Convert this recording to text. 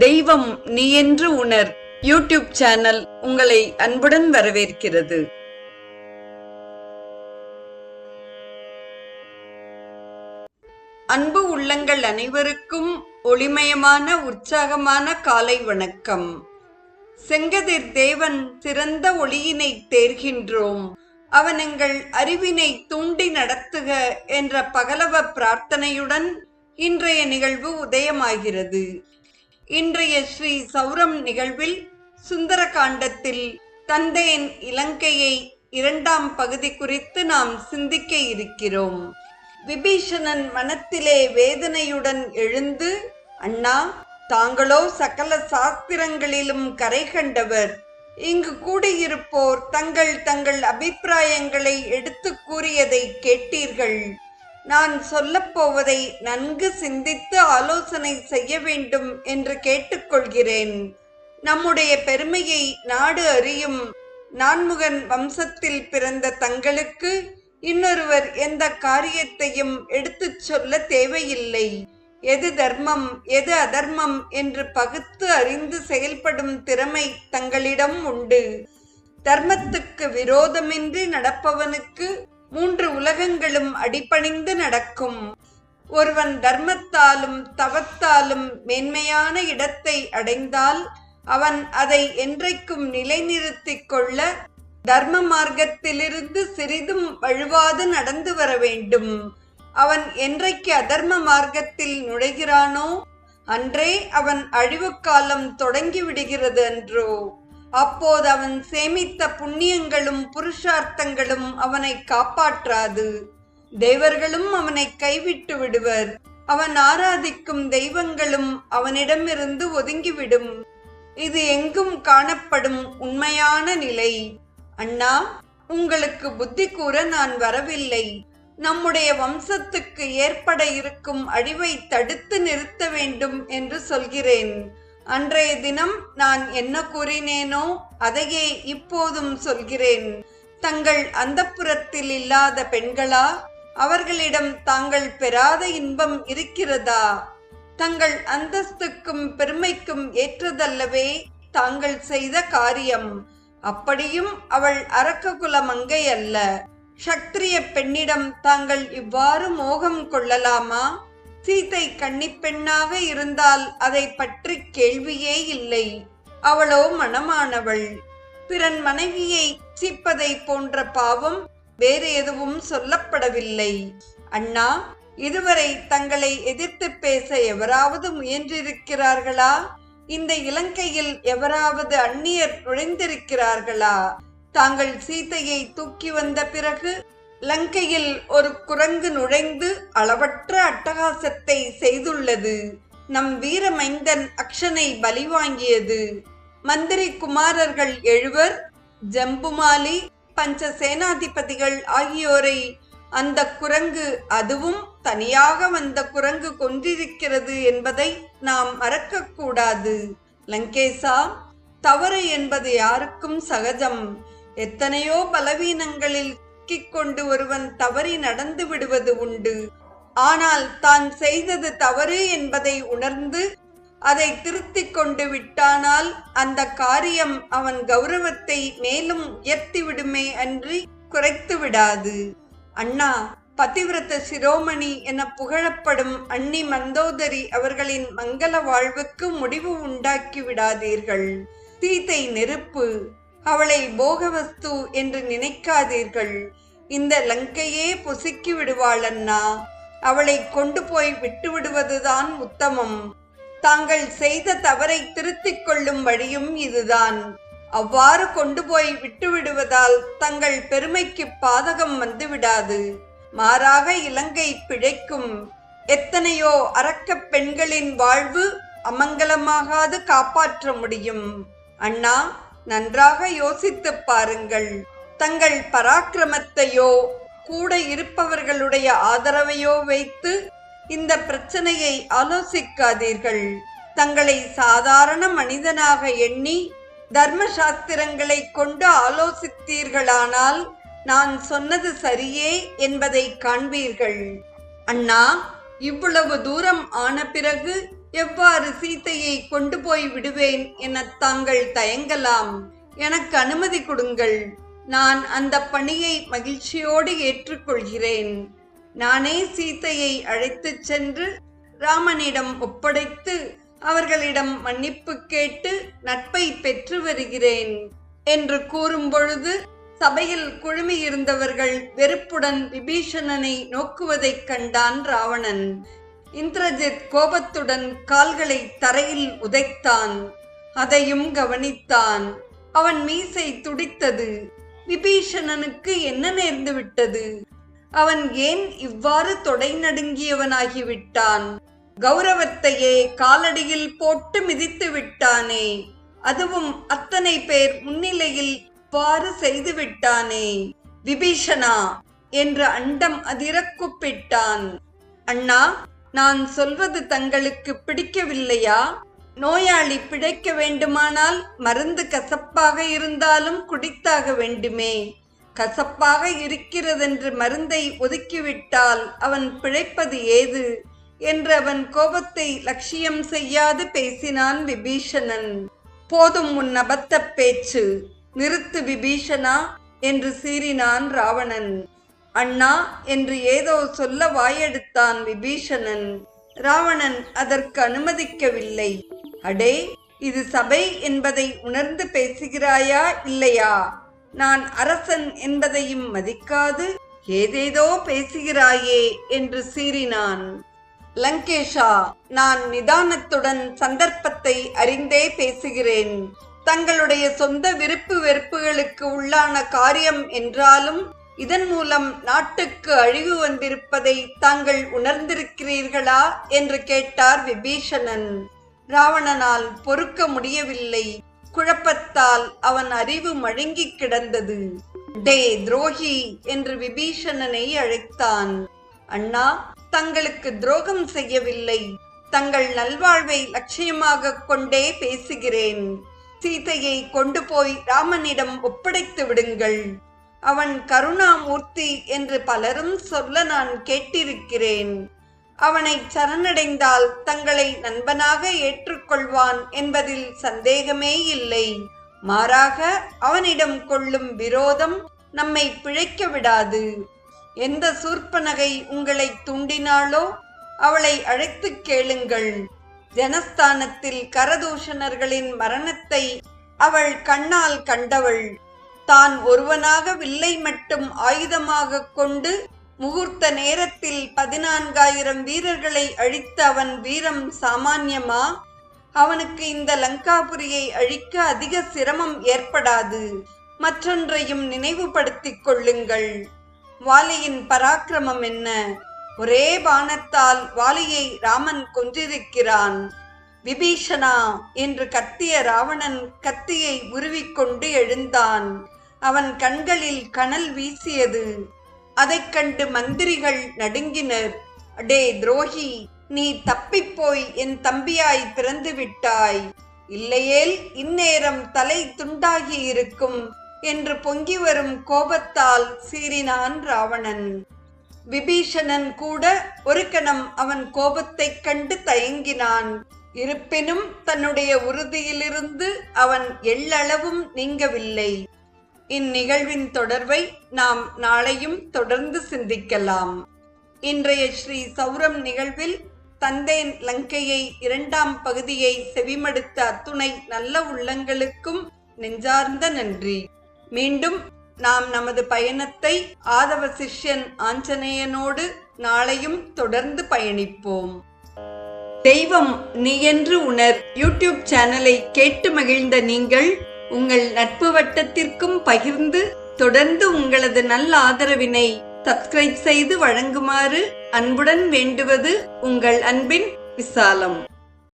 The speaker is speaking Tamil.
தெய்வம் நீ என்று உணர் யூடியூப் சேனல் உங்களை அன்புடன் வரவேற்கிறது. அன்பு உள்ளங்கள் அனைவருக்கும் ஒளிமயமான உற்சாகமான காலை வணக்கம். செங்கதிர் தேவன் சிறந்த ஒளியினை தேர்கின்றோம், அவன் எங்கள் அறிவினை தூண்டி நடத்துக என்ற பகலவ பிரார்த்தனையுடன் இன்றைய நிகழ்வு உதயமாகிறது. இன்றைய ஸ்ரீ சௌரம் நிகழ்வில் சுந்தர காண்டத்தில் தந்தேன் இலங்கையை 2ஆம் பகுதி குறித்து நாம் சிந்திக்க இருக்கிறோம். விபீஷணன் மனத்திலே வேதனையுடன் எழுந்து, அண்ணா, தாங்களோ சகல சாஸ்திரங்களிலும் கரை கண்டவர், இங்கு கூடியிருப்போர் தங்கள் தங்கள் அபிப்பிராயங்களை எடுத்து கூறியதை கேட்டீர்கள். நான் சொல்லப்போவதை நன்கு சிந்தித்து ஆலோசனை செய்ய வேண்டும் என்று கேட்டுக்கொள்கிறேன். நம்முடைய பெருமையை நாடு அறியும் நான்முகன் வம்சத்தில் பிறந்த தங்களுக்கு இன்னொருவர் எந்த காரியத்தையும் எடுத்துச் சொல்ல தேவையில்லை. எது தர்மம் எது அதர்மம் என்று பகுத்து அறிந்து செயல்படும் திறமை தங்களிடம் உண்டு. தர்மத்துக்கு விரோதமின்றி நடப்பவனுக்கு 3 உலகங்களும் அடிபணிந்து நடக்கும். ஒருவன் தர்மத்தாலும் தவத்தாலும் மேன்மையான இடத்தை அடைந்தால் அவன் அதை என்றைக்கும் நிலைநிறுத்திக் கொள்ள தர்ம மார்க்கத்திலிருந்து சிறிதும் வழுவாது நடந்து வர வேண்டும். அவன் என்றைக்கு அதர்ம மார்க்கத்தில் நுழைகிறானோ அன்றே அவன் அழிவு காலம் தொடங்கி விடுகிறது அன்றோ. அப்போது அவன் சேமித்த புண்ணியங்களும் புருஷார்த்தங்களும் அவனை காப்பாற்றாது. தேவர்களும் அவனை கைவிட்டு விடுவர். அவன் ஆராதிக்கும் தெய்வங்களும் அவனிடமிருந்து ஒதுங்கிவிடும். இது எங்கும் காணப்படும் உண்மையான நிலை. அண்ணா, உங்களுக்கு புத்தி கூற நான் வரவில்லை. நம்முடைய வம்சத்துக்கு ஏற்பட இருக்கும் அழிவை தடுத்து நிறுத்த வேண்டும் என்று சொல்கிறேன். அன்றைய தினம் நான் என்ன கூறினேனோ அதையே இப்போதும் சொல்கிறேன். தங்கள் அந்தப்புரத்தில் இல்லாத பெண்களா? அவர்களிடம் தாங்கள் பெறாத இன்பம் இருக்கிறதா? தங்கள் அந்தஸ்துக்கும் பெருமைக்கும் ஏற்றதல்லவே தாங்கள் செய்த காரியம். அப்படியும் அவள் அரக்ககுல மங்கை அல்ல. சத்திரிய பெண்ணிடம் தாங்கள் இவ்வாறு மோகம் கொள்ளலாமா? சீதை கன்னிப்பெண்ணாக இருந்தால் அதை பற்றி கேள்வியே இல்லை. அவளோ மணமானவள். பிறன் மனைவியை சீப்பதை போன்ற பாவம் வேறு எதுவும் சொல்லப்படவில்லை. அண்ணா, இதுவரை தங்களை எதிர்த்து பேச எவராவது முயன்றிருக்கிறார்களா? இந்த இலங்கையில் எவராவது அந்நியர் நுழைந்திருக்கிறார்களா? தாங்கள் சீதையை தூக்கி வந்த பிறகு லங்கையில் ஒரு குரங்கு நுழைந்து அளவற்ற அட்டகாசத்தை செய்துள்ளது. நம் வீரமைந்தன் அக்ஷனை பலி வாங்கியது. மந்திரி குமாரர்கள் 7 ஜம்புமாலி, பஞ்ச சேனாதிபதிகள் ஆகியோரை அந்த குரங்கு, அதுவும் தனியாக வந்த குரங்கு, கொன்றிருக்கிறது என்பதை நாம் மறக்கக்கூடாது. லங்கேசா, தவறு என்பது யாருக்கும் சகஜம். எத்தனையோ பலவீனங்களில் சிக்கிக்கொண்டு ஒருவன் தவறி நடந்து விடுவது உண்டு. ஆனால் தான் செய்தது தவறு என்பதை உணர்ந்து அதை திருத்திக் கொண்டு விட்டானால் அந்த காரியம் அவன் கௌரவத்தை மேலும் உயர்த்தி விடுமே அன்றி குறைத்து விடாது. அண்ணா, பதிவிரத சிரோமணி என புகழப்படும் அன்னி மந்தோதரி அவர்களின் மங்கள வாழ்வுக்கு முடிவு உண்டாக்கி விடாதீர்கள். சீதை நெருப்பு, அவளை போகவஸ்து என்று நினைக்காதீர்கள். இந்த லங்கையே பொசுக்கி விடுவாள் அண்ணா. அவளை கொண்டு போய் விட்டு விடுவதுதான் உத்தமம். தாங்கள் செய்த தவறை திருத்திக் கொள்ளும் வழியும் இதுதான். அவ்வாறு கொண்டு போய் விட்டு விடுவதால் தங்கள் பெருமைக்கு பாதகம் வந்து விடாது. மாறாக இலங்கை பிழைக்கும். எத்தனையோ அரக்க பெண்களின் வாழ்வு அமங்கலமாகாது காப்பாற்ற முடியும். அண்ணா, நன்றாக யோசித்து பாருங்கள். தங்கள் பராக்கிரமத்தையோ கூட இருப்பவர்களுடைய ஆதரவையோ வைத்து இந்த பிரச்சனையை ஆலோசிக்காதீர்கள். தங்களை சாதாரண மனிதனாக எண்ணி தர்ம சாஸ்திரங்களை கொண்டு ஆலோசித்தீர்களானால் நான் சொன்னது சரியே என்பதை காண்பீர்கள். அண்ணா, இவ்வளவு தூரம் ஆன பிறகு எவ்வாறு சீதையை கொண்டு போய் விடுவேன் என தாங்கள் தயங்கலாம். எனக்கு அனுமதி கொடுங்கள். நான் அந்த பணியை மகிழ்ச்சியோடு ஏற்றுக்கொள்கிறேன். நானே சீதையை அழைத்துச் சென்று ராமனிடம் ஒப்படைத்து அவர்களிடம் மன்னிப்பு கேட்டு நட்பை பெற்று வருகிறேன் என்று கூறும் பொழுது சபையில் குழுமியிருந்தவர்கள் வெறுப்புடன் விபீஷணனை நோக்குவதைக் கண்டான் ராவணன். இந்திரஜித் கோபத்துடன் கால்களை தரையில் உதைத்தான். அதையும் கவனித்தான். அவன் மீசை துடித்தது. விபீஷணனுக்கு என்ன நேர்ந்து விட்டது? அவன் ஏன் இவ்வாறு தொடை நடுங்கியவனாகிவிட்டான்? கௌரவத்தையே காலடியில் போட்டு மிதித்து விட்டானே, அதுவும் அத்தனை பேர் முன்னிலையில் இவ்வாறு செய்து விட்டானே. விபீஷணா என்று அண்டம் அதிர கூப்பிட்டான். அண்ணா, நான் சொல்வது தங்களுக்கு பிடிக்கவில்லையா? நோயாளி பிழைக்க வேண்டுமானால் மருந்து கசப்பாக இருந்தாலும் குடித்தாக வேண்டுமே. கசப்பாக இருக்கிறதென்று மருந்தை ஒதுக்கிவிட்டால் அவன் பிழைப்பது ஏது என்று அவன் கோபத்தை லட்சியம் செய்யாது பேசினான் விபீஷணன். போதும் உன் அபத்த பேச்சு, நிறுத்து விபீஷணா என்று சீறினான் ராவணன். அண்ணா என்று ஏதோ சொல்ல வாயெடுத்தான் விபீஷணன். ராவணன் அதற்கு அனுமதிக்கவில்லை. அடே, இது சபை என்பதை உணர்ந்து பேசுகிறாயா இல்லையா? நான் அரசன் என்பதையும் மதிக்காது ஏதேதோ பேசுகிறாயே என்று சீறினான். லங்கேஷா, நான் நிதானத்துடன் சந்தர்ப்பத்தை அறிந்தே பேசுகிறேன். தங்களுடைய சொந்த விருப்பு வெறுப்புகளுக்கு உள்ளான காரியம் என்றாலும் இதன் மூலம் நாட்டுக்கு அழிவு வந்திருப்பதை தாங்கள் உணர்ந்திருக்கிறீர்களா என்று கேட்டார் விபீஷணன். ராவணனால் பொறுக்க முடியவில்லை. குழப்பத்தால் அவன் அறிவு மழுங்கி கிடந்தது. டே துரோகி என்று விபீஷணனை அழைத்தான். அண்ணா, தங்களுக்கு துரோகம் செய்யவில்லை. தங்கள் நல்வாழ்வை லட்சியமாக கொண்டே பேசுகிறேன். சீதையை கொண்டு போய் ராமனிடம் ஒப்படைத்து விடுங்கள். அவன் கருணாமூர்த்தி என்று பலரும் சொல்ல நான் கேட்டிருக்கிறேன். அவனை சரணடைந்தால் தங்களை நண்பனாக ஏற்றுக்கொள்வான் என்பதில் சந்தேகமே இல்லை. மாறாக அவனிடம் கொள்ளும் விரோதம் நம்மை பிழைக்க விடாது. எந்த சூர்ப்பனகை உங்களை தூண்டினாளோ அவளை அழைத்து கேளுங்கள். ஜனஸ்தானத்தில் கரதூஷணர்களின் மரணத்தை அவள் கண்ணால் கண்டவள். தான் ஒருவனாக வில்லை மட்டும் ஆயுதமாக கொண்டு முகூர்த்த நேரத்தில் 14,000 வீரர்களை அழித்த அவன் வீரம் சாமான்யமா? அவனுக்கு இந்த லங்காபுரியை அழிக்க அதிக சிரமம் ஏற்படாது. மற்றொன்றையும் நினைவுபடுத்திக் கொள்ளுங்கள். வாலியின் பராக்கிரமம் என்ன? ஒரே பாணத்தால் வாலியை ராமன் கொன்றிருக்கிறான். விபீஷணா என்று கத்திய ராவணன் கத்தியை உருவிக்கொண்டு எழுந்தான். அவன் கண்களில் கனல் வீசியது. அதைக் கண்டு மந்திரிகள் நடுங்கினர். அடே துரோகி, நீ தப்பிப்போய் என் தம்பியாய் பிறந்து விட்டாய். இல்லையேல் இந்நேரம் தலை துண்டாகி இருக்கும் என்று பொங்கி வரும் கோபத்தால் சீறினான் ராவணன். விபீஷணன் கூட ஒரு கணம் அவன் கோபத்தைக் கண்டு தயங்கினான். இருப்பினும் தன்னுடைய உறுதியிலிருந்து அவன் எள்ளளவும் நீங்கவில்லை. இந்நிகழ்வின் தொடர்பை நாம் நாளையும் தொடர்ந்து சிந்திக்கலாம். இன்றைய ஸ்ரீ சௌரம் நிகழ்வில் தந்தேன் லங்கையை 2ஆம் பகுதியை செவிமடுத்த அத்துணை நல்ல உள்ளங்களுக்கும் நெஞ்சார்ந்த நன்றி. மீண்டும் நாம் நமது பயணத்தை ஆதவ சிஷ்யன் ஆஞ்சநேயனோடு நாளையும் தொடர்ந்து பயணிப்போம். தெய்வம் நீ என்று உணர் யூடியூப் சேனலை கேட்டு மகிழ்ந்த நீங்கள் உங்கள் நட்பு வட்டத்திற்கும் பகிர்ந்து தொடர்ந்து உங்களது நல்ல ஆதரவினை சப்ஸ்கிரைப் செய்து வழங்குமாறு அன்புடன் வேண்டுவது உங்கள் அன்பின் விசாலம்.